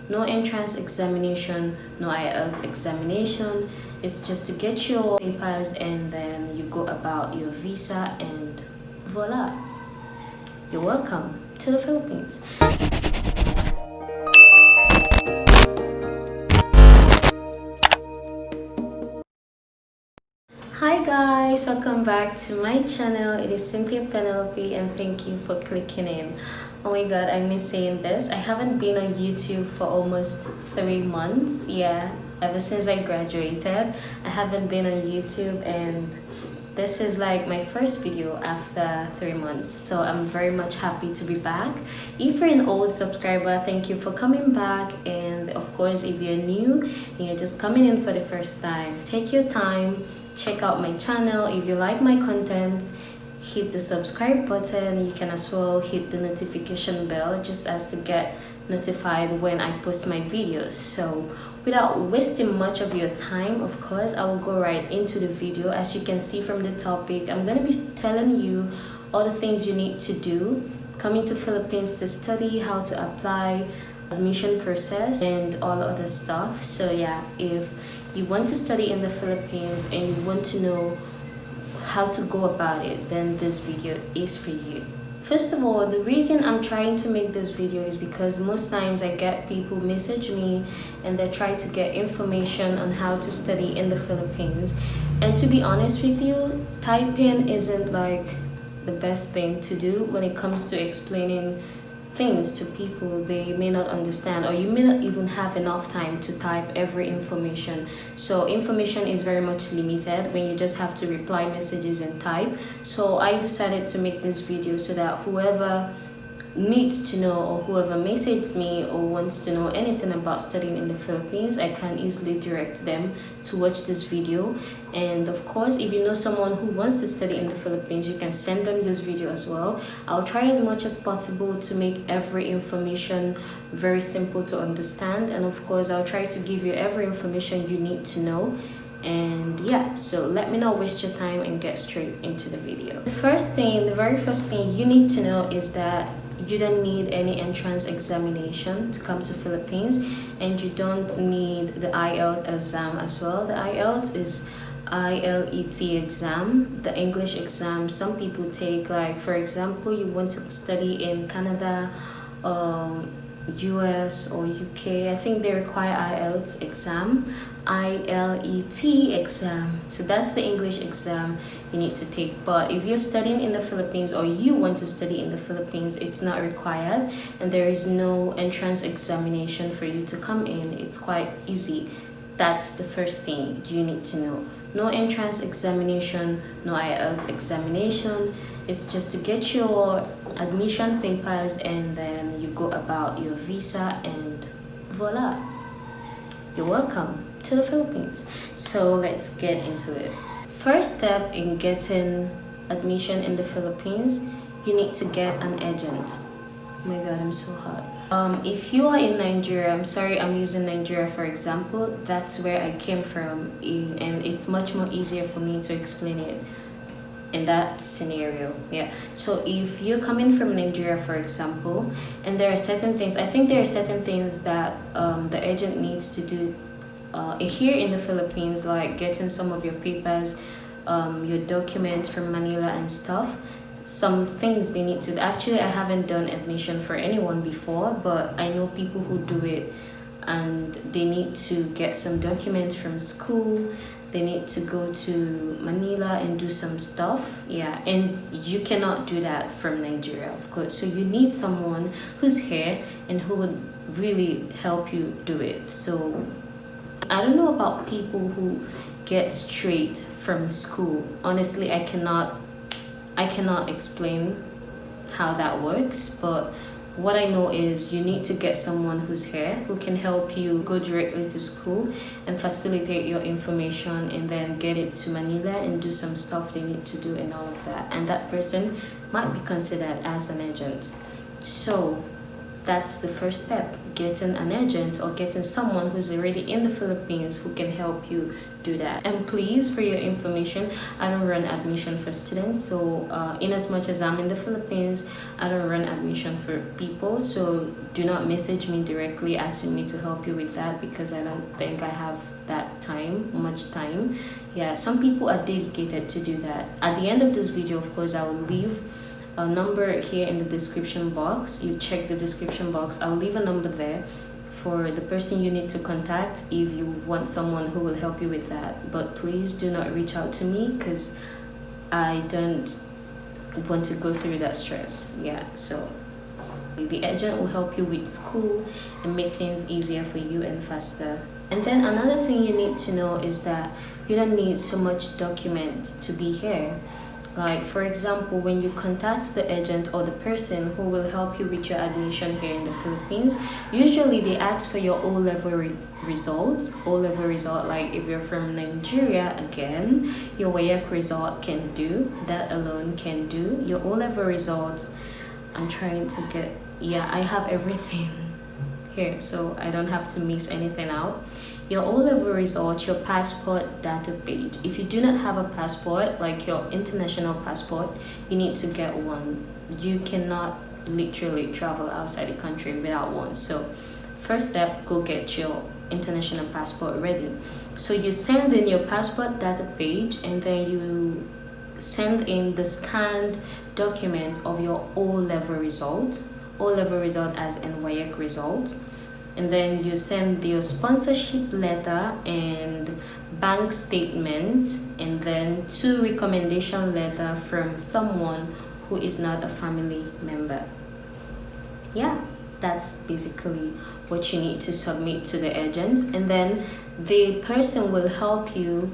no entrance examination, no IELTS examination. It's just to get your papers and then you go about your visa and voila, you're welcome to the Philippines. Hi guys, welcome back to my channel. It is Cynthia Penelope and thank you for clicking in. Oh my god, I miss saying this. I haven't been on YouTube for almost 3 months. Yeah, ever since I graduated, I haven't been on YouTube, and this is like my first video after 3 months. So I'm very much happy to be back. If you're an old subscriber, thank you for coming back. And of course, if you're new and you're just coming in for the first time, take your time, check out my channel. If you like my content, hit the subscribe button. You can as well hit the notification bell just as to get notified when I post my videos. So without wasting much of your time, of course, I will go right into the video. As you can see from the topic, I'm going to be telling you all the things you need to do coming to Philippines to study, how to apply, admission process, and all other stuff. So yeah, if you want to study in the Philippines and you want to know how to go about it, then this video is for you. First of all, the reason I'm trying to make this video is because most times I get people message me and they try to get information on how to study in the Philippines. And to be honest with you, typing isn't like the best thing to do when it comes to explaining things to people they may not understand, or you may not even have enough time to type every information. So information is very much limited when you just have to reply messages and type. So I decided to make this video so that whoever needs to know or whoever messages me or wants to know anything about studying in the Philippines, I can easily direct them to watch this video. And of course, if you know someone who wants to study in the Philippines, you can send them this video as well. I'll try as much as possible to make every information very simple to understand, and of course I'll try to give you every information you need to know. And yeah, so let me not waste your time and get straight into the video. The very first thing you need to know is that you don't need any entrance examination to come to Philippines, and you don't need the IELTS exam as well. The IELTS is ILETS exam, the English exam some people take. Like for example, you want to study in Canada, US or UK, I think they require IELTS exam, ILET exam. So that's the English exam you need to take. But if you're studying in the Philippines or you want to study in the Philippines, it's not required, and there is no entrance examination for you to come in. It's quite easy. That's the first thing you need to know. No entrance examination, no IELTS examination. It's just to get your admission papers and then you go about your visa and voila, you're welcome to the Philippines. So let's get into it. First step in getting admission in the Philippines, you need to get an agent. Oh my god, I'm so hot. If you are in Nigeria, I'm sorry, I'm using Nigeria for example. That's where I came from, and it's much more easier for me to explain it in that scenario. Yeah, so if you're coming from Nigeria for example, and there are certain things, I think there are certain things that the agent needs to do here in the Philippines, like getting some of your papers, your documents from Manila and stuff. Some things they need to, actually I haven't done admission for anyone before, but I know people who do it, and they need to get some documents from school. They need to go to Manila and do some stuff. Yeah, and you cannot do that from Nigeria, of course. So you need someone who's here and who would really help you do it. So I don't know about people who get straight from school. Honestly, I cannot explain how that works, but what I know is you need to get someone who's here who can help you go directly to school and facilitate your information and then get it to Manila and do some stuff they need to do and all of that. And that person might be considered as an agent. So that's the first step, getting an agent or getting someone who's already in the Philippines who can help you do that. And please, for your information, I don't run admission for students, so in as much as I'm in the Philippines, I don't run admission for people, so do not message me directly asking me to help you with that, because I don't think I have that much time. Yeah, some people are dedicated to do that. At the end of this video, of course, I will leave a number here in the description box. You check the description box, I'll leave a number there for the person you need to contact if you want someone who will help you with that. But please do not reach out to me, because I don't want to go through that stress. Yeah, so the agent will help you with school and make things easier for you and faster. And then another thing you need to know is that you don't need so much documents to be here. Like, for example, when you contact the agent or the person who will help you with your admission here in the Philippines, usually they ask for your O-level results. O-level result, like if you're from Nigeria, again, your WAEC result can do. That alone can do. Your O-level results, I'm trying to get, yeah, I have everything here, so I don't have to miss anything out. Your O-level results, your passport data page. If you do not have a passport, like your international passport, you need to get one. You cannot literally travel outside the country without one. So first step, go get your international passport ready. So you send in your passport data page, and then you send in the scanned document of your O-level result. O-level result as in WAEC result. And then you send your sponsorship letter and bank statement, and then 2 recommendation letter from someone who is not a family member. Yeah, that's basically what you need to submit to the agent. And then the person will help you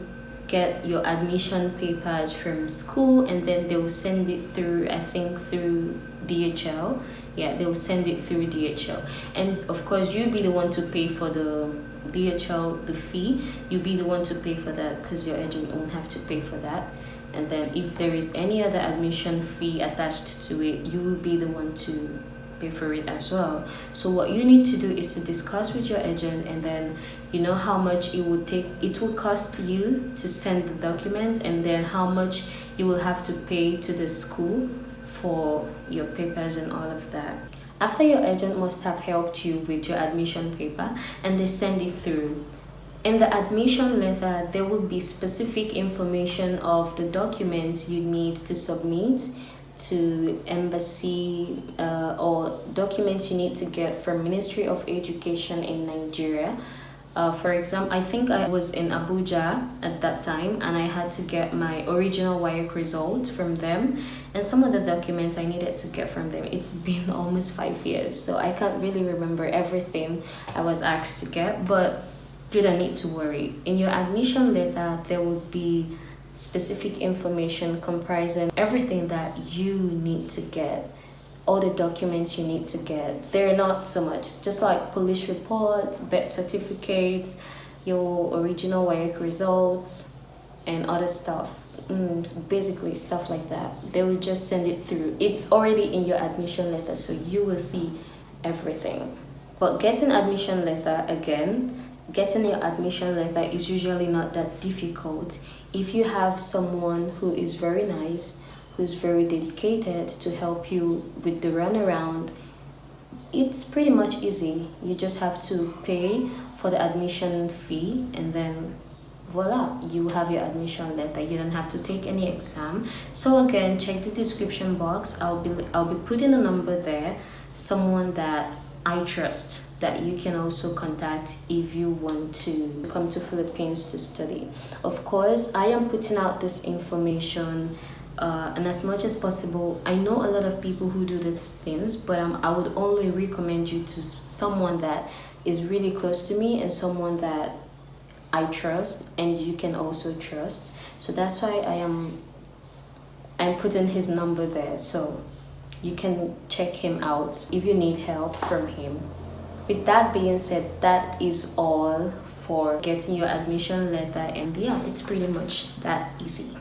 get your admission papers from school, and then they will send it through, I think, through DHL. Yeah, they will send it through DHL. And of course, you'll be the one to pay for the DHL, the fee. You'll be the one to pay for that, because your agent won't have to pay for that. And then if there is any other admission fee attached to it, you will be the one to pay for it as well. So what you need to do is to discuss with your agent, and then you know how much it will cost you to send the documents, and then how much you will have to pay to the school for your papers and all of that. After, your agent must have helped you with your admission paper, and they send it through. In the admission letter, there will be specific information of the documents you need to submit to embassy, or documents you need to get from Ministry of Education in Nigeria. For example, I think I was in Abuja at that time, and I had to get my original WAEC results from them, and some of the documents I needed to get from them. It's been almost 5 years, so I can't really remember everything I was asked to get, but you don't need to worry. In your admission letter, there will be specific information comprising everything that you need to get, all the documents you need to get. They're not so much, it's just like police reports, birth certificates, your original WAEC results, and other stuff. Basically stuff like that. They will just send it through. It's already in your admission letter, so you will see everything. But getting your admission letter is usually not that difficult if you have someone who is very nice, who's very dedicated to help you with the runaround. It's pretty much easy. You just have to pay for the admission fee, and then voila, you have your admission letter. You don't have to take any exam. So again, check the description box. I'll be putting a number there, someone that I trust, that you can also contact if you want to come to Philippines to study. Of course, I am putting out this information and as much as possible. I know a lot of people who do these things, but I would only recommend you to someone that is really close to me and someone that I trust and you can also trust. So that's why I'm putting his number there, so you can check him out if you need help from him. With that being said, that is all for getting your admission letter, and yeah, it's pretty much that easy.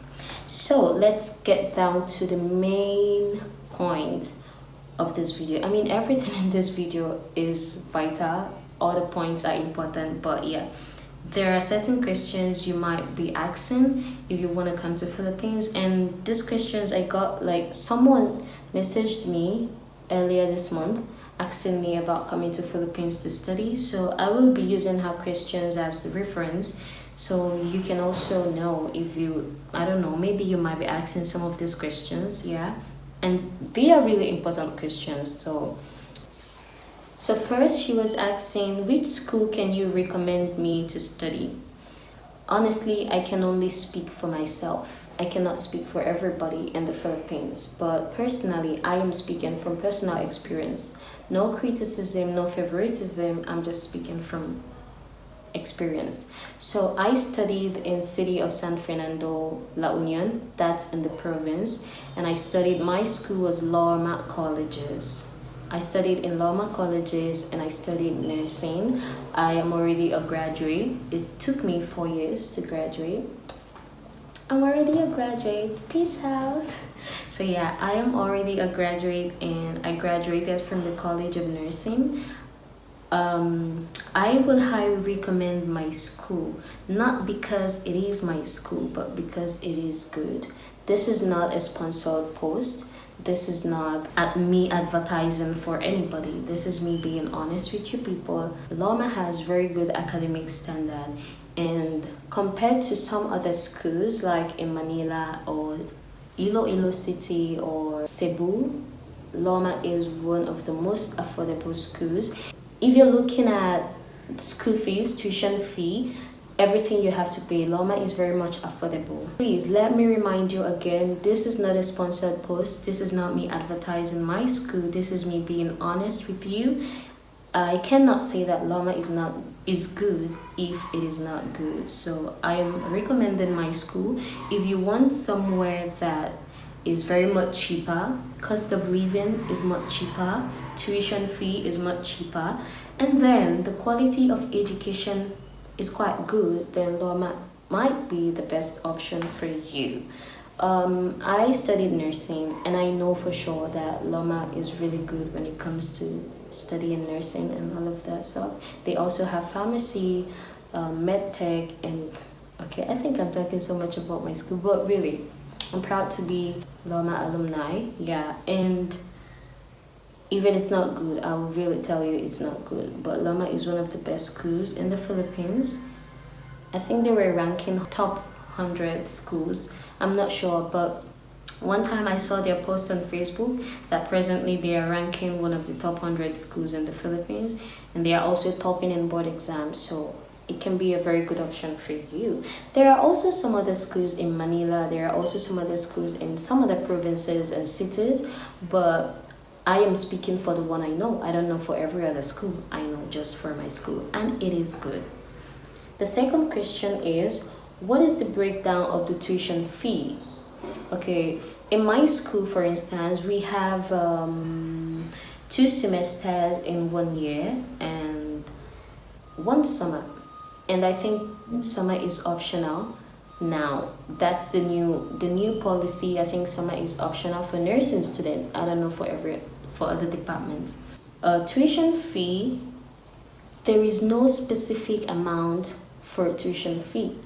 So let's get down to the main point of this video. I mean, everything in this video is vital. All the points are important, but yeah, there are certain questions you might be asking if you want to come to Philippines. And these questions I got, like, someone messaged me earlier this month asking me about coming to Philippines to study. So I will be using her questions as reference, so you can also know if you, I don't know, maybe you might be asking some of these questions. Yeah, and they are really important questions. So first, she was asking, which school can you recommend me to study? Honestly, I can only speak for myself. I cannot speak for everybody in the Philippines, but personally, I am speaking from personal experience. No criticism, no favoritism. I'm just speaking from experience. So I studied in city of San Fernando, La Union. That's in the province, and I studied. My school was Lorma Colleges. I studied in Loma Colleges and I studied nursing. I am already a graduate. It took me 4 years to graduate. I'm already a graduate. Peace out. So yeah, I am already a graduate and I graduated from the College of Nursing. I will highly recommend my school, not because it is my school, but because it is good. This is not a sponsored post. This is not at me advertising for anybody. This is me being honest with you people. Loma has very good academic standard, and compared to some other schools like in Manila or Iloilo City or Cebu, Loma is one of the most affordable schools. If you're looking at school fees, tuition fee, everything you have to pay, Loma is very much affordable. Please let me remind you again, this is not a sponsored post. This is not me advertising my school. This is me being honest with you. I cannot say that Loma is good if it is not good. So I am recommending my school. If you want somewhere that is very much cheaper, cost of living is much cheaper, tuition fee is much cheaper, and then the quality of education is quite good, then Loma might be the best option for you. I studied nursing and I know for sure that Loma is really good when it comes to studying nursing and all of that stuff. They also have pharmacy, med tech, and okay, I think I'm talking so much about my school, but really, I'm proud to be Loma alumni. Yeah, and if it is not good, I will really tell you it's not good. But Loma is one of the best schools in the Philippines. I think they were ranking top 100 schools. I'm not sure, but one time I saw their post on Facebook that presently they are ranking one of the top 100 schools in the Philippines, and they are also topping in board exams. So it can be a very good option for you. There are also some other schools in Manila. There are also some other schools in some other provinces and cities, but I am speaking for the one I know. I don't know for every other school. I know just for my school, and it is good. The second question is, what is the breakdown of the tuition fee? Okay, in my school, for instance, we have 2 semesters in 1 year and 1 summer. And I think summer is optional now. That's the new policy. I think summer is optional for nursing students. I don't know for other departments. Tuition fee, there is no specific amount for tuition fee.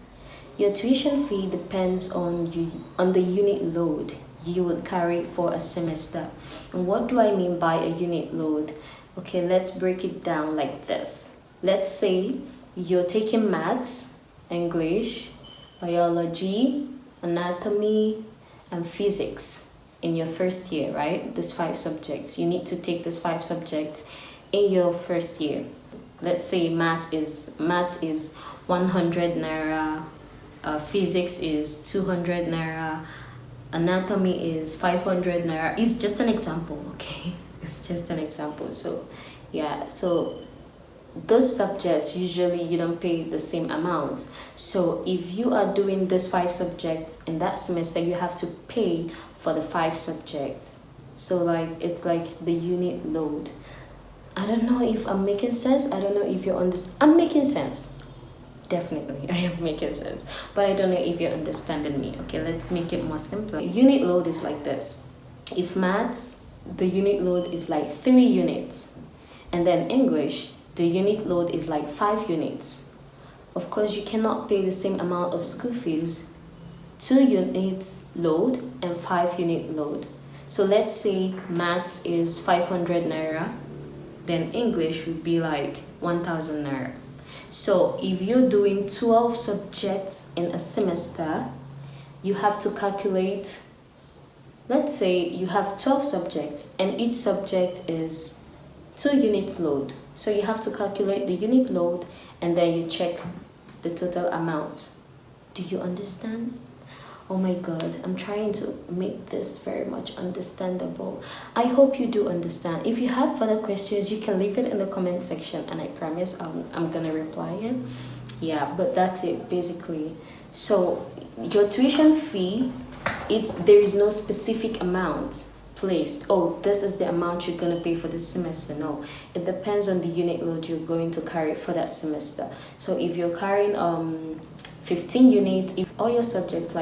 Your tuition fee depends on the unit load you would carry for a semester. And what do I mean by a unit load? Okay, let's break it down like this. Let's say you're taking maths, English, biology, anatomy, and physics in your first year, right? These 5 subjects. You need to take these 5 subjects in your first year. Let's say maths is 100 naira, physics is 200 naira, anatomy is 500 naira. It's just an example, okay? It's just an example. So yeah, so those subjects usually you don't pay the same amount. So if you are doing these 5 subjects in that semester, you have to pay for the 5 subjects. So like it's like the unit load. I don't know if I'm making sense. I don't know if you're I'm making sense. Definitely, I am making sense. But I don't know if you're understanding me. Okay, let's make it more simple. Unit load is like this. If maths, the unit load is like 3 units. And then English, the unit load is like 5 units. Of course, you cannot pay the same amount of school fees, 2 units load and 5 unit load. So let's say maths is 500 naira, then English would be like 1000 naira. So if you're doing 12 subjects in a semester, you have to calculate, let's say you have 12 subjects and each subject is 2 units load. So you have to calculate the unit load and then you check the total amount. Do you understand? Oh my god, I'm trying to make this very much understandable. I hope you do understand. If you have further questions, you can leave it in the comment section and I promise I'm gonna reply it. Yeah, but that's it basically. So your tuition fee, there is no specific amount placed. Oh, this is the amount you're gonna pay for the semester. No, it depends on the unit load you're going to carry for that semester. So if you're carrying 15 units, if all your subjects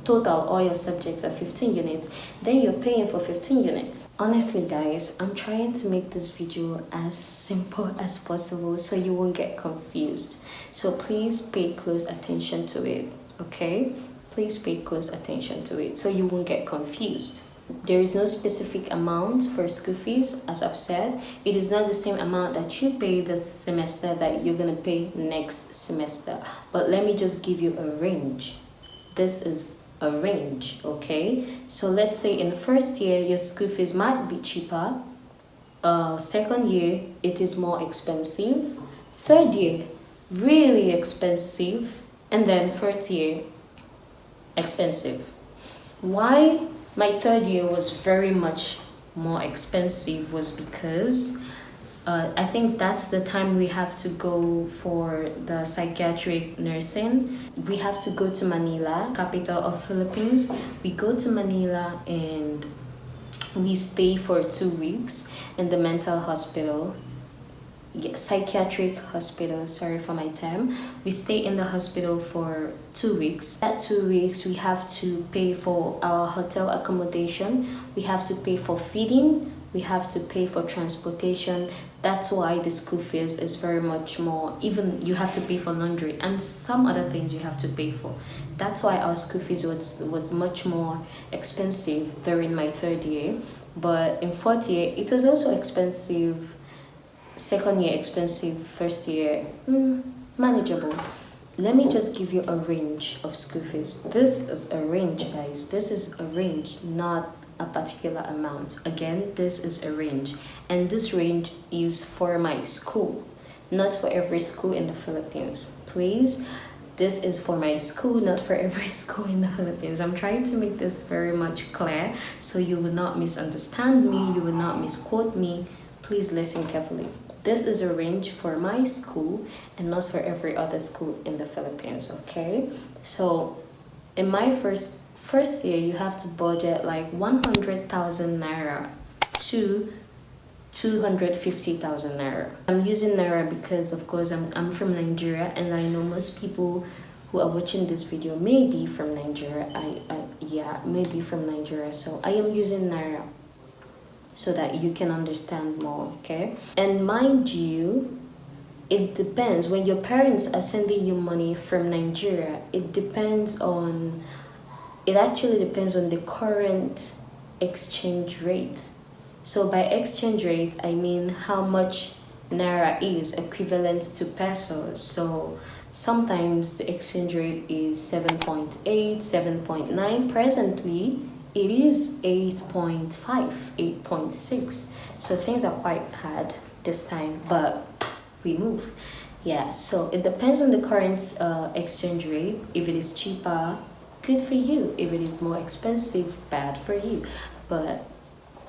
all your subjects are 15 units, then you're paying for 15 units. Honestly guys, I'm trying to make this video as simple as possible so you won't get confused. So please pay close attention to it, okay? Please pay close attention to it so you won't get confused. There is no specific amount for school fees, as I've said. It is not the same amount that you pay this semester that you're gonna pay next semester. But let me just give you a range. This is a range, okay? So let's say in the first year your school fees might be cheaper, second year it is more expensive, third year really expensive, and then fourth year expensive. Why my third year was very much more expensive was because I think that's the time we have to go for the psychiatric nursing. We have to go to Manila, capital of Philippines. We go to Manila and we stay for 2 weeks in the mental hospital. Psychiatric hospital, sorry for my term. We stay in the hospital for 2 weeks. That 2 weeks we have to pay for our hotel accommodation, we have to pay for feeding, we have to pay for transportation. That's why the school fees is very much more. Even you have to pay for laundry and some other things you have to pay for. That's why our school fees was much more expensive during my third year. But in fourth year it was also expensive, second year expensive, first year manageable. Let me just give you a range of school fees. This is a range, guys. This is a range, not a particular amount. Again, this is a range, and this range is for my school, not for every school in the Philippines. Please, this is for my school, not for every school in the Philippines. I'm trying to make this very much clear so you will not misunderstand me, you will not misquote me. Please listen carefully. This is a range for my school and not for every other school in the Philippines, okay? So in my first year, you have to budget like 100,000 naira to 250,000 naira. I'm using naira because of course I'm from Nigeria, and I know most people who are watching this video may be from Nigeria. Maybe from Nigeria, so I am using naira so that you can understand more, okay? And mind you, it depends. When your parents are sending you money from Nigeria, it actually depends on the current exchange rate. So by exchange rate, I mean how much naira is equivalent to pesos. So sometimes the exchange rate is 7.8, 7.9. Presently, it is 8.5, 8.6. So things are quite hard this time, but we move. Yeah, so it depends on the current exchange rate. If it is cheaper, good for you. If it is more expensive, bad for you. But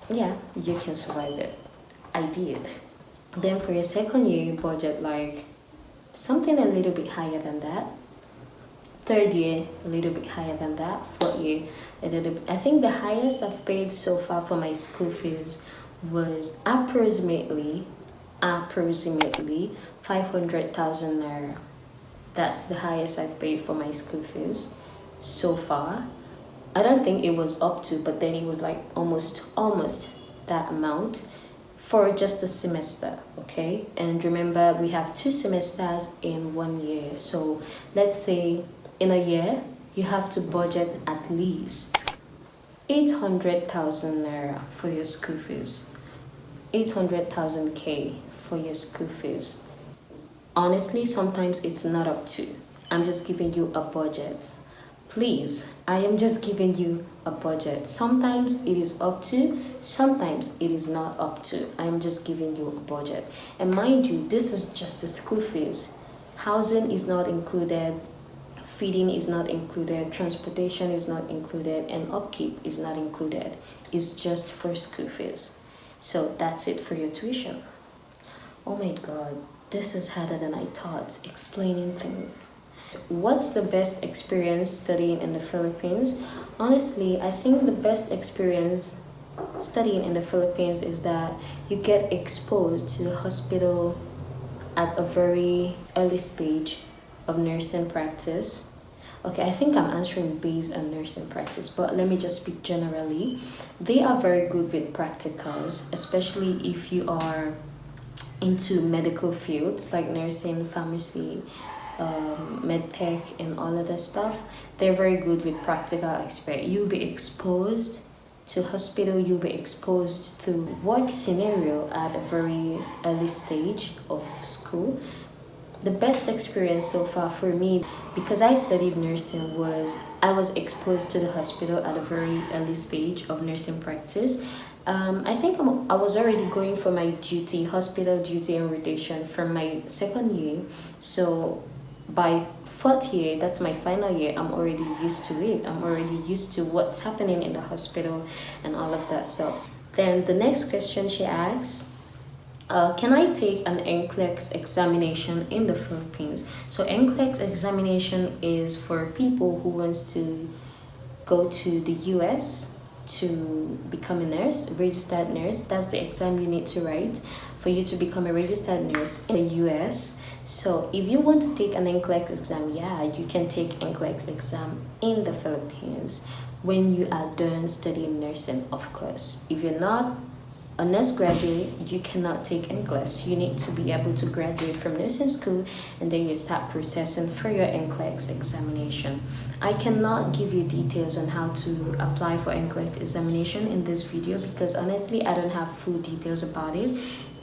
yeah, you can survive it. I did. Then for your second year, you budget like something a little bit higher than that. Third year, a little bit higher than that. Fourth year, a little bit. I think the highest I've paid so far for my school fees was approximately 500,000 naira. That's the highest I've paid for my school fees so far. I don't think it was up to, but then it was like almost that amount for just a semester, okay? And remember, we have 2 semesters in 1 year. So let's say in a year, you have to budget at least 800,000 naira for your school fees. 800,000 K for your school fees. Honestly, sometimes it's not up to. I'm just giving you a budget. Please, I am just giving you a budget. Sometimes it is up to, sometimes it is not up to. I am just giving you a budget. And mind you, this is just the school fees. Housing is not included, feeding is not included, transportation is not included, and upkeep is not included. It's just for school fees. So that's it for your tuition. Oh my God, this is harder than I thought, explaining things. What's the best experience studying in the Philippines? Honestly, I think the best experience studying in the Philippines is that you get exposed to the hospital at a very early stage of nursing practice. Okay, I think I'm answering based on nursing practice, but let me just speak generally. They are very good with practicals, especially if you are into medical fields like nursing, pharmacy, medtech, and all of that stuff. They're very good with practical experience. You'll be exposed to hospital, you'll be exposed to work scenario at a very early stage of school. The best experience so far for me, because I studied nursing, was I was exposed to the hospital at a very early stage of nursing practice. I think I was already going for my duty, hospital duty and rotation from my 2nd year. So by 4th year, that's my final year, I'm already used to it. I'm already used to what's happening in the hospital and all of that stuff. Then the next question she asks, can I take an Nclex examination in the Philippines? So Nclex examination is for people who wants to go to the US to become a nurse, registered nurse. That's the exam you need to write for you to become a registered nurse in the US. So if you want to take an Nclex exam, yeah, you can take Nclex exam in the Philippines when you are done studying nursing, of course. If you're not a nurse graduate, you cannot take Nclex. You need to be able to graduate from nursing school, and then you start processing for your Nclex examination. I cannot give you details on how to apply for Nclex examination in this video because honestly I don't have full details about it,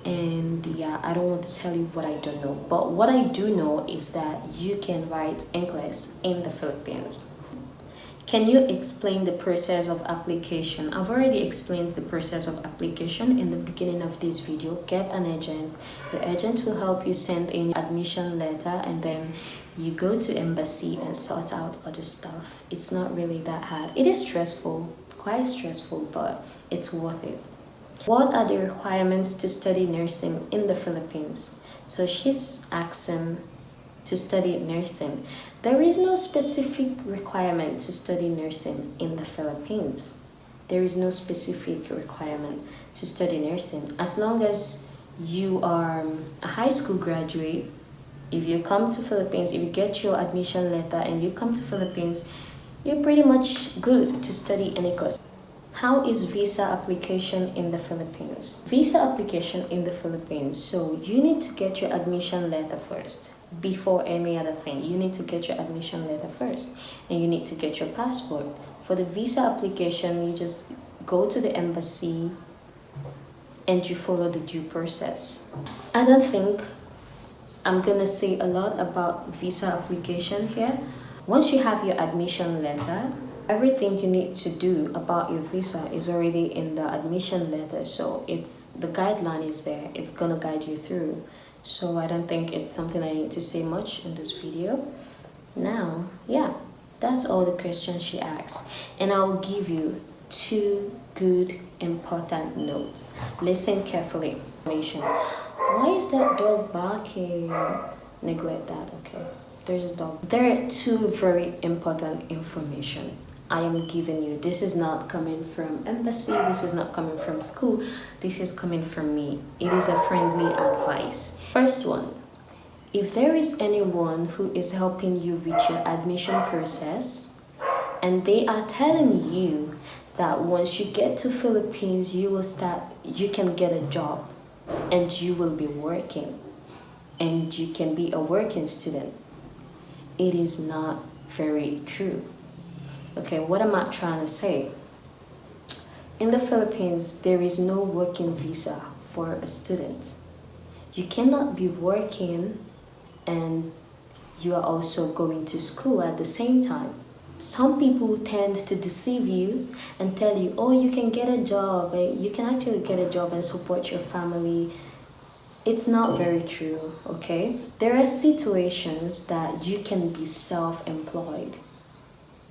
and yeah, I don't want to tell you what I don't know. But what I do know is that you can write Nclex in the Philippines. Can you explain the process of application? I've already explained the process of application in the beginning of this video. Get an agent. Your agent will help you send in admission letter, and then you go to embassy and sort out other stuff. It's not really that hard. It is stressful, quite stressful, but it's worth it. What are the requirements to study nursing in the Philippines? So she's asking to study nursing. There is no specific requirement to study nursing in the Philippines. There is no specific requirement to study nursing. As long as you are a high school graduate, if you come to Philippines, if you get your admission letter and you come to Philippines, you're pretty much good to study any course. How is visa application in the Philippines? Visa application in the Philippines, so you need to get your admission letter first. Before any other thing, you need to get your admission letter first, and you need to get your passport. For the visa application, you just go to the embassy and you follow the due process. I don't think I'm gonna say a lot about visa application here. Once you have your admission letter, everything you need to do about your visa is already in the admission letter, so it's the guideline is there. It's gonna guide you through. So I don't think it's something I need to say much in this video. Now, yeah, that's all the questions she asked, and I'll give you 2 good important notes. Listen carefully. Why is that dog barking? Neglect that, okay? There's a dog. There are 2 very important information I am giving you. This is not coming from embassy, this is not coming from school, this is coming from me. It is a friendly advice. First one, if there is anyone who is helping you with your admission process and they are telling you that once you get to Philippines, you can get a job and you will be working and you can be a working student. It is not very true. Okay, what am I trying to say? In the Philippines, there is no working visa for a student. You cannot be working and you are also going to school at the same time. Some people tend to deceive you and tell you, oh, you can get a job, you can actually get a job and support your family. It's not very true, okay? There are situations that you can be self-employed.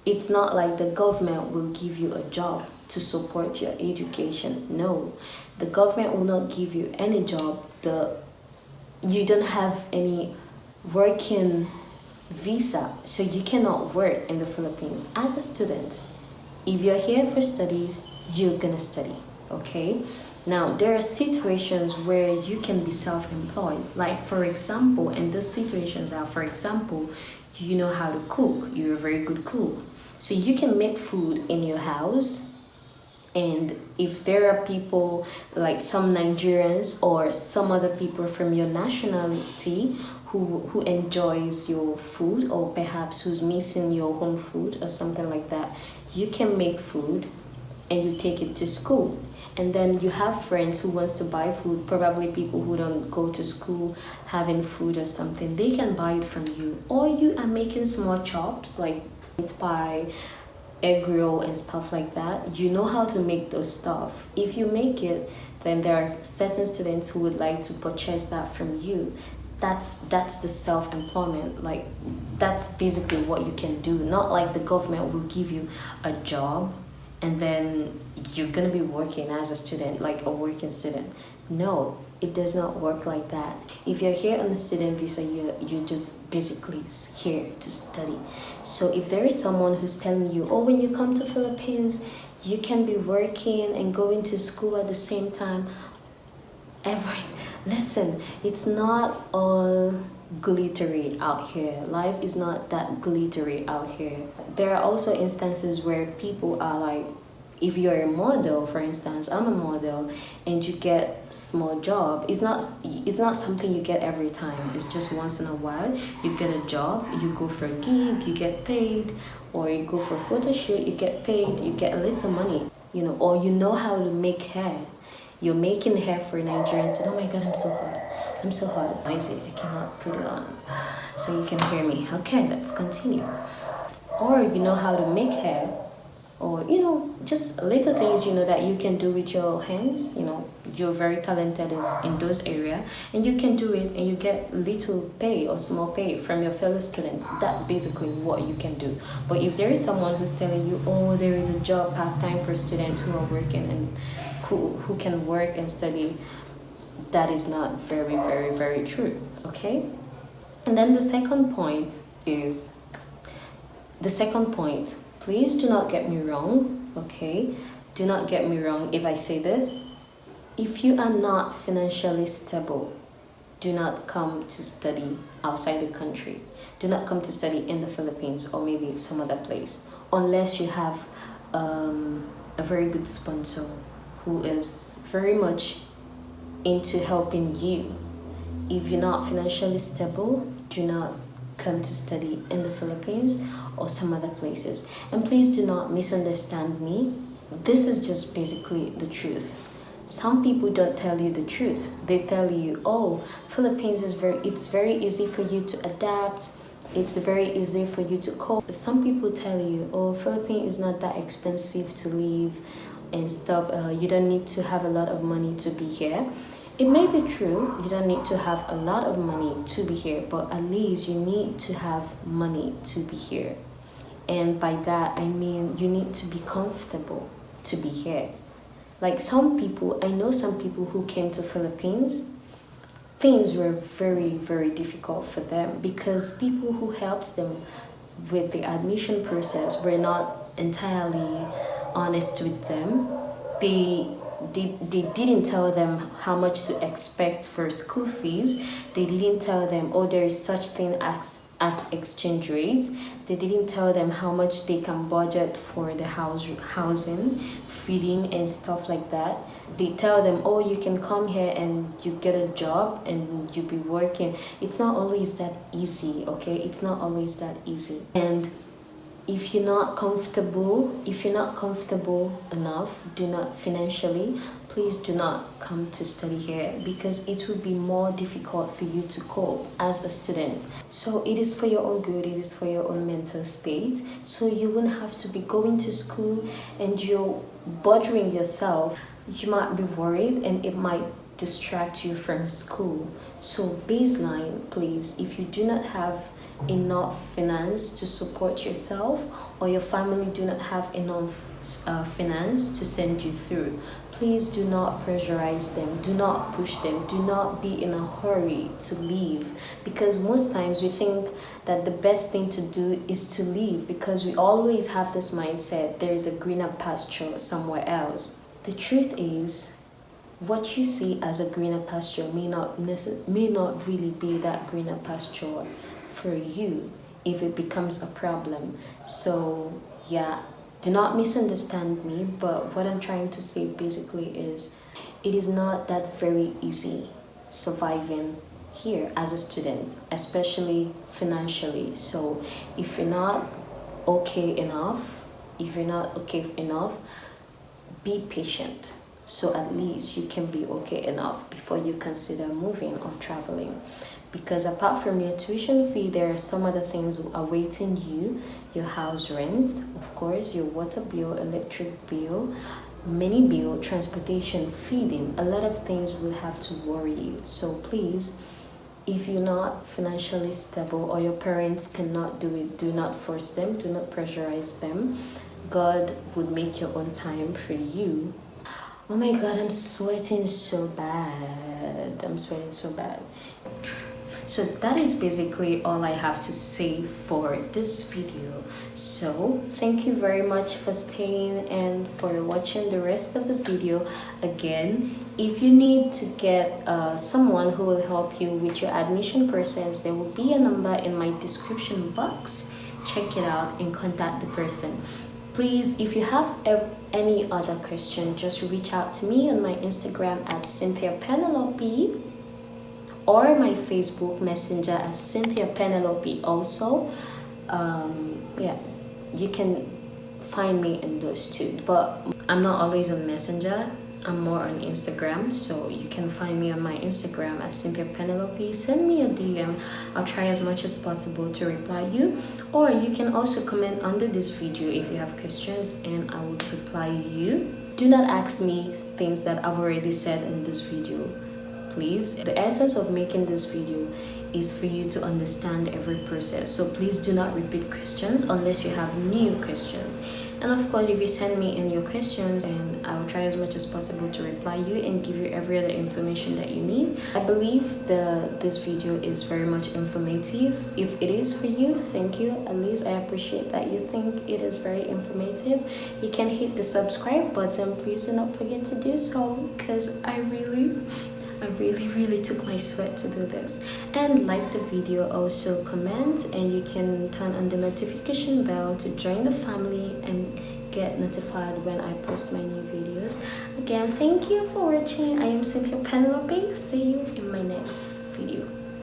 It's not like the government will give you a job to support your education. No, the government will not give you any job. You don't have any working visa, so you cannot work in the Philippines as a student. If you're here for studies, you're gonna study, okay? Now, there are situations where you can be self-employed. Like, for example, and those situations are, for example, you know how to cook. You're a very good cook. So you can make food in your house. And if there are people like some Nigerians or some other people from your nationality who enjoys your food, or perhaps who's missing your home food or something like that, you can make food and you take it to school. And then you have friends who wants to buy food, probably people who don't go to school having food or something, they can buy it from you. Or you are making small chops like meat pie, egg roll and stuff like that. You know how to make those stuff. If you make it, then there are certain students who would like to purchase that from you. That's the self-employment. Like, that's basically what you can do. Not like the government will give you a job and then you're gonna be working as a student, like a working student. No, it does not work like that. If you're here on a student visa, you're just basically here to study. So if there is someone who's telling you, oh, when you come to Philippines, you can be working and going to school at the same time, listen, it's not all glittery out here. Life is not that glittery out here. There are also instances where people are like, if you're a model, for instance, I'm a model, and you get small job, it's not something you get every time. It's just once in a while you get a job, you go for a gig, you get paid, or you go for a photo shoot, you get paid, you get a little money, or you know how to make hair. You're making hair for Nigerians. Oh my God, I'm so hot. Noisy, I cannot put it on so you can hear me. Okay, let's continue. Or you know how to make hair, or just little things that you can do with your hands. You're very talented in those areas, and you can do it, and you get little pay or small pay from your fellow students. That's basically what you can do. But if there is someone who's telling you, oh, there is a job part-time for students who are working and who can work and study, that is not very, very, very true. Okay. And then the second point, please do not get me wrong, okay? Do not get me wrong if I say this. If you are not financially stable, do not come to study outside the country. Do not come to study in the Philippines or maybe some other place, unless you have a very good sponsor who is very much into helping you. If you're not financially stable, do not come to study in the Philippines or some other places. And please do not misunderstand me. This is just basically the truth. Some people don't tell you the truth. They tell you, oh, Philippines it's very easy for you to adapt. It's very easy for you to cope. Some people tell you, oh, Philippines is not that expensive to live and stuff. You don't need to have a lot of money to be here. It may be true, you don't need to have a lot of money to be here, but at least you need to have money to be here. And by that, I mean you need to be comfortable to be here. Like I know some people who came to Philippines, things were very, very difficult for them because people who helped them with the admission process were not entirely honest with them. they didn't tell them how much to expect for school fees. They didn't tell them, oh, there is such thing as exchange rates. They didn't tell them how much they can budget for the housing, feeding, and stuff like that. They tell them, oh, you can come here and you get a job and you be working. It's not always that easy, okay? It's not always that easy. And if you're not comfortable enough, do not financially, please do not come to study here, because it will be more difficult for you to cope as a student. So it is for your own good, it is for your own mental state, so you won't have to be going to school and you're bothering yourself. You might be worried and it might distract you from school. So baseline, please, if you do not have enough finance to support yourself, or your family do not have enough finance to send you through, please do not pressurize them, do not push them, do not be in a hurry to leave, because most times we think that the best thing to do is to leave, because we always have this mindset there is a greener pasture somewhere else. The truth is, what you see as a greener pasture may not really be that greener pasture for you if it becomes a problem. So yeah, do not misunderstand me, but what I'm trying to say basically is, it is not that very easy surviving here as a student, especially financially. So if you're not okay enough, be patient, so at least you can be okay enough before you consider moving or traveling. Because apart from your tuition fee, there are some other things awaiting you: your house rent, of course, your water bill, electric bill, many bill, transportation, feeding. A lot of things will have to worry you. So please, if you're not financially stable or your parents cannot do it, do not force them, do not pressurize them. God would make your own time for you. Oh my God, I'm sweating so bad. So that is basically all I have to say for this video. So thank you very much for staying and for watching the rest of the video. Again, if you need to get someone who will help you with your admission process, there will be a number in my description box. Check it out and contact the person. Please, if you have any other question, just reach out to me on my Instagram at Cynthia Penelope, or my Facebook Messenger as Cynthia Penelope also. Yeah, you can find me in those two, but I'm not always on Messenger. I'm more on Instagram, so you can find me on my Instagram as Cynthia Penelope. Send me a DM. I'll try as much as possible to reply you, or you can also comment under this video if you have questions and I will reply you. Do not ask me things that I've already said in this video, please. The essence of making this video is for you to understand every process, so please do not repeat questions unless you have new questions. And of course, if you send me in your questions, and I will try as much as possible to reply you and give you every other information that you need. I believe this video is very much informative. If it is for you, thank you. At least I appreciate that you think it is very informative. You can hit the subscribe button. Please do not forget to do so, because I really took my sweat to do this. And like the video, also comment, and you can turn on the notification bell to join the family and get notified when I post my new videos. Again, thank you for watching. I am Cynthia Penelope. See you in my next video.